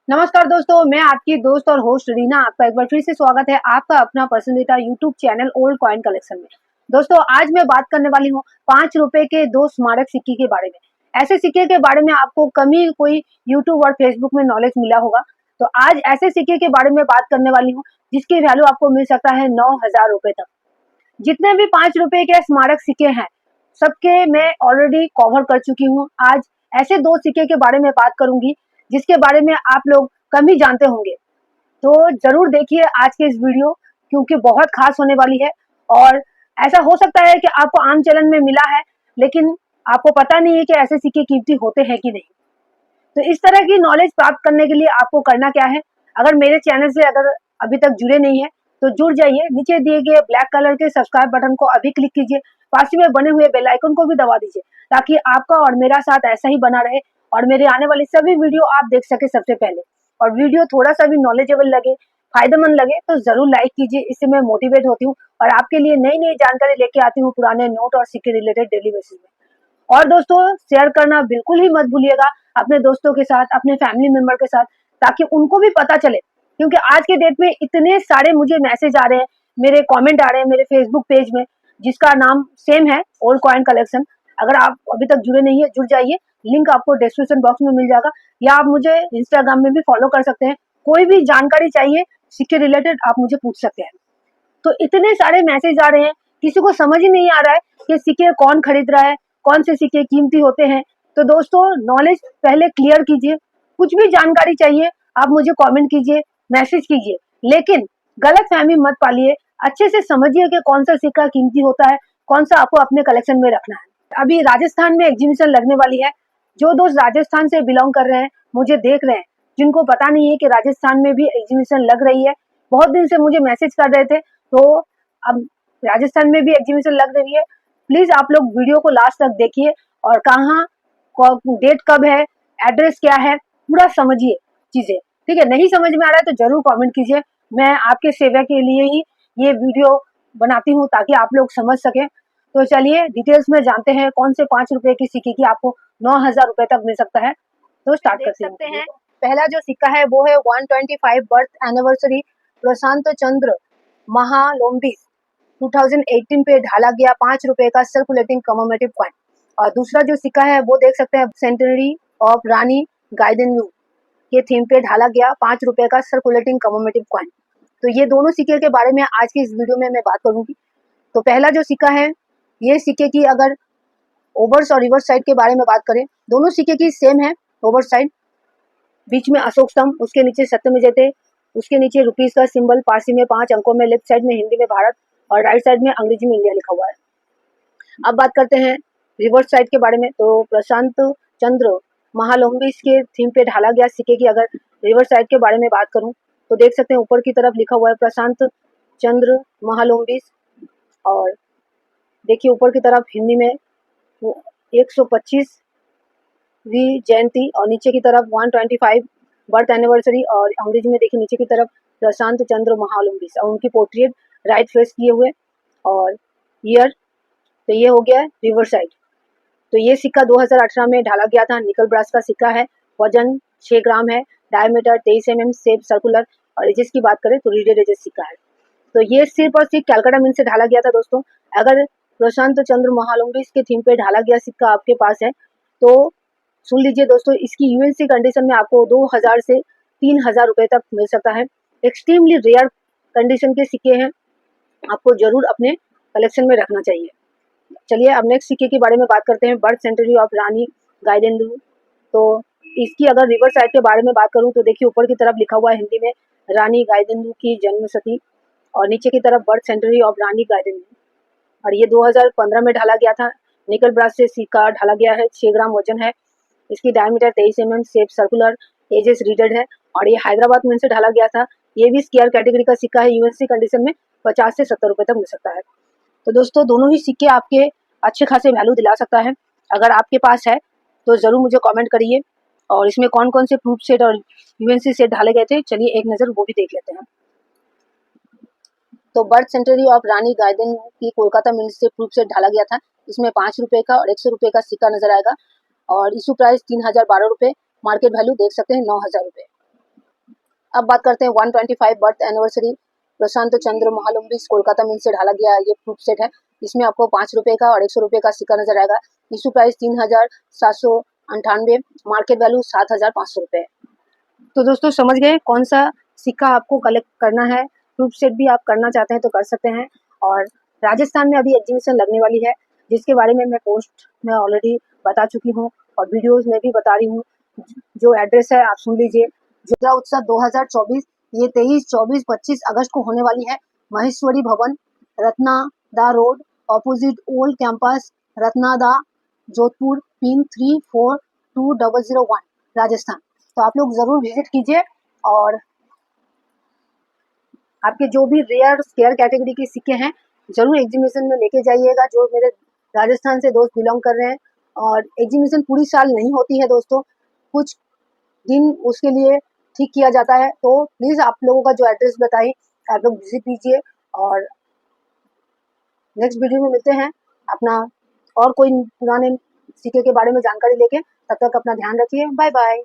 नमस्कार दोस्तों, मैं आपकी दोस्त और होस्ट रीना। आपका एक बार फिर से स्वागत है आपका अपना पसंदीदा YouTube channel old coin collection में। दोस्तों, आज मैं बात करने वाली हूँ 5 रुपए के 2 स्मारक सिक्के के बारे में। ऐसे सिक्के के बारे में आपको कम ही कोई यूट्यूब और फेसबुक में नॉलेज मिला होगा। तो आज ऐसे सिक्के के बारे में बात करने वाली हूँ जिसकी वैल्यू आपको मिल सकता है 9,000 रुपए तक। जितने भी 5 रुपए के स्मारक सिक्के हैं, सबके मैं ऑलरेडी कवर कर चुकी हूँ। आज ऐसे 2 सिक्के के बारे में बात करूंगी जिसके बारे में आप लोग कम ही जानते होंगे। तो जरूर देखिए आज के इस वीडियो, क्योंकि बहुत खास होने वाली है। और ऐसा हो सकता है कि आपको आम चलन में मिला है, लेकिन आपको पता नहीं है कि ऐसे सिक्के कीमती होते हैं कि नहीं। तो इस तरह की नॉलेज प्राप्त करने के लिए आपको करना क्या है, अगर मेरे चैनल से अगर अभी तक जुड़े नहीं है तो जुड़ जाइए। नीचे दिए गए ब्लैक कलर के सब्सक्राइब बटन को अभी क्लिक कीजिए, पास में बने हुए बेल आइकन को भी दबा दीजिए, ताकि आपका और मेरा साथ ऐसा ही बना रहे और मेरे आने वाली सभी वीडियो आप देख सके सबसे पहले। और वीडियो थोड़ा सा भी नॉलेजेबल लगे, फायदेमंद लगे तो जरूर लाइक कीजिए। इससे मैं मोटिवेट होती हूँ और आपके लिए नई नई जानकारी लेके आती हूँ पुराने नोट और सिक्के रिलेटेड डेली बेसिस में। और दोस्तों, शेयर करना बिल्कुल ही मत भूलिएगा अपने दोस्तों के साथ, अपने फैमिली मेंबर के साथ, ताकि उनको भी पता चले। क्योंकि आज के डेट में इतने सारे मुझे मैसेज आ रहे हैं, मेरे कमेंट आ रहे हैं मेरे फेसबुक पेज में, जिसका नाम सेम है ओल्ड कॉइन कलेक्शन। अगर आप अभी तक जुड़े नहीं है, जुड़ जाइए। लिंक आपको डिस्क्रिप्शन बॉक्स में मिल जाएगा, या आप मुझे इंस्टाग्राम में भी फॉलो कर सकते हैं। कोई भी जानकारी चाहिए सिक्के रिलेटेड आप मुझे पूछ सकते हैं। तो इतने सारे मैसेज आ रहे हैं, किसी को समझ ही नहीं आ रहा है कि सिक्के कौन खरीद रहा है, कौन से सिक्के कीमती होते हैं। तो दोस्तों, नॉलेज पहले क्लियर कीजिए। कुछ भी जानकारी चाहिए आप मुझे कमेंट कीजिए, मैसेज कीजिए, लेकिन गलत फहमी मत पालिए। अच्छे से समझिए कि कौन सा सिक्का कीमती होता है, कौन सा आपको अपने कलेक्शन में रखना है। अभी राजस्थान में एग्जीबिशन लगने वाली है। जो दोस्त राजस्थान से बिलोंग कर रहे हैं, मुझे देख रहे हैं, जिनको पता नहीं है कि राजस्थान में भी एग्जीबिशन लग रही है, बहुत दिन से मुझे मैसेज कर रहे थे। तो अब राजस्थान में भी एग्जीबिशन लग रही है। प्लीज आप लोग वीडियो को लास्ट तक देखिए और कहाँ, डेट कब है, एड्रेस क्या है, पूरा समझिए चीजें। ठीक है, नहीं समझ में आ रहा है तो जरूर कमेंट कीजिए। मैं आपके सेवा के लिए ही ये वीडियो बनाती हूँ, ताकि आप लोग समझ सके। तो चलिए डिटेल्स में जानते हैं कौन से 5 रुपए की सिक्के की आपको 9,000 रुपए तक मिल सकता है। तो स्टार्ट करते हैं। पहला जो सिक्का है वो है 125 बर्थ एनिवर्सरी प्रशांत चंद्र महालोम्बिस 2018 पे ढाला गया 5 रुपए का सर्कुलेटिंग कमोमेटिव कॉइन। और दूसरा जो सिक्का है वो देख सकते हैं सेंटनरी ऑफ रानी गाइडेनलू के थीम पे ढाला गया 5 रुपए का सर्कुलेटिंग कमोमेटिव कॉइन। तो ये दोनों सिक्के के बारे में आज की इस वीडियो में मैं बात करूंगी। तो पहला जो सिक्का है, ये सिक्के की अगर ओवर्स और रिवर्स साइड के बारे में बात करें, दोनों सिक्के की सेम है। ओवर साइड बीच में अशोक स्तंभ, उसके नीचे सत्यमेव जयते, उसके नीचे रुपीस का सिंबल पारसी में 5 अंकों में, लेफ्ट साइड में हिंदी में भारत और राइट साइड में अंग्रेजी में इंडिया लिखा हुआ है। अब बात करते हैं रिवर्स साइड के बारे में। तो प्रशांत चंद्र महालोम्बिस के थीम पे ढाला गया सिक्के की अगर रिवर्स साइड के बारे में बात करूं, तो देख सकते हैं ऊपर की तरफ लिखा हुआ है प्रशांत चंद्र महालोम्बिस, और देखिए ऊपर की तरफ हिंदी में 125वीं जयंती, और नीचे की तरफ 125 बर्थ एनिवर्सरी, और अंग्रेजी में देखिए नीचे की तरफ प्रशांत चंद्र महालोम्बिस, और उनकी पोर्ट्रेट राइट फेस किए हुए और ईयर। तो ये हो गया रिवर्स साइड। तो ये सिक्का 2018 में ढाला गया था। निकल ब्रास का सिक्का है, वजन 6 ग्राम है, डायमीटर 23 mm, शेप सर्कुलर, और एजेस की बात करें तो रीडेड एजेस सिक्का है। तो ये सिर्फ और सिर्फ कैलकाटा मिंट से ढाला गया था दोस्तों। अगर प्रशांत चंद्र महालोम्बिस के थीम पे ढाला गया सिक्का आपके पास है तो सुन लीजिए दोस्तों, इसकी यूएनसी कंडीशन में आपको 2,000 से 3,000 रुपए तक मिल सकता है। एक्सट्रीमली रेयर कंडीशन के सिक्के हैं, आपको जरूर अपने कलेक्शन में रखना चाहिए। चलिए अब नेक्स्ट सिक्के के बारे में बात करते हैं, बर्थ सेंचुरी ऑफ रानी गाइडेनलू। तो इसकी अगर रिवर्स साइड के बारे में बात करूं तो देखिए ऊपर की तरफ लिखा हुआ है हिंदी में रानी गाइडेनलू की जन्मशती, और नीचे की तरफ बर्थ सेंचुरी ऑफ रानी गाइडेनलू। और ये 2015 में ढाला गया था। निकल ब्रास से सिक्का ढाला गया है, 6 ग्राम वजन है, इसकी diameter 23 mm, shape circular, edges reeded है, और ये हैदराबाद में से ढाला गया था। ये भी स्केयर कैटेगरी का सिक्का है, यूएनसी कंडीशन में 50 से 70 रुपए तक मिल सकता है। तो दोस्तों, दोनों ही सिक्के आपके अच्छे खासे वैल्यू दिला सकता है। अगर आपके पास है तो जरूर मुझे कमेंट करिए। और इसमें कौन कौन से प्रूफ सेट और यूएनसी सेट ढाले गए थे, चलिए एक नज़र वो भी देख लेते हैं। तो बर्थ सेंचुरी ऑफ रानी गाइडेन की कोलकाता मिंट से प्रूफ सेट ढाला गया था। इसमें 5 रुपए का और 100 रुपए का सिक्का नजर आएगा, और इशू प्राइस 3,012 रुपये, मार्केट वैल्यू देख सकते हैं 9,000 रुपये। अब बात करते हैं 125 बर्थ एनिवर्सरी प्रशांत चंद्र महालंबी कोलकाता मिल से ढाला गया ये फ्रूट सेट है। इसमें आपको 5 रुपए का और 100 रुपए का सिक्का नजर आएगा। इशू प्राइस 3798, मार्केट वैल्यू 7500 रुपए। तो दोस्तों समझ गए कौन सा सिक्का आपको कलेक्ट करना है। फ्रूट सेट भी आप करना चाहते हैं तो कर सकते हैं। और राजस्थान में अभी एग्जीबिशन लगने वाली है जिसके बारे में मैं पोस्ट में ऑलरेडी बता चुकी हूँ और वीडियोस में भी बता रही हूँ। जो एड्रेस है आप सुन लीजिए। जिला उत्सव 2024 ये 23, 24, 25 अगस्त को होने वाली है। Maheshwari Bhavan, Ratanada road, opposite old campus, Ratanada, Jodhpur, pin 342001 Rajasthan. तो आप लोग जरूर विजिट कीजिए और आपके जो भी रेयर स्केयर कैटेगरी के सिक्के हैं जरूर एग्जीबिशन में लेके जाइएगा, जो मेरे राजस्थान से दोस्त बिलोंग कर रहे हैं। और एग्जीबिशन पूरी साल नहीं होती है दोस्तों, कुछ दिन उसके लिए ठीक किया जाता है। तो प्लीज आप लोगों का जो एड्रेस बताइए आप लोग विजिट कीजिए और नेक्स्ट वीडियो में मिलते हैं अपना और कोई पुराने सिक्के के बारे में जानकारी लेके। तब तक अपना ध्यान रखिए। Bye bye.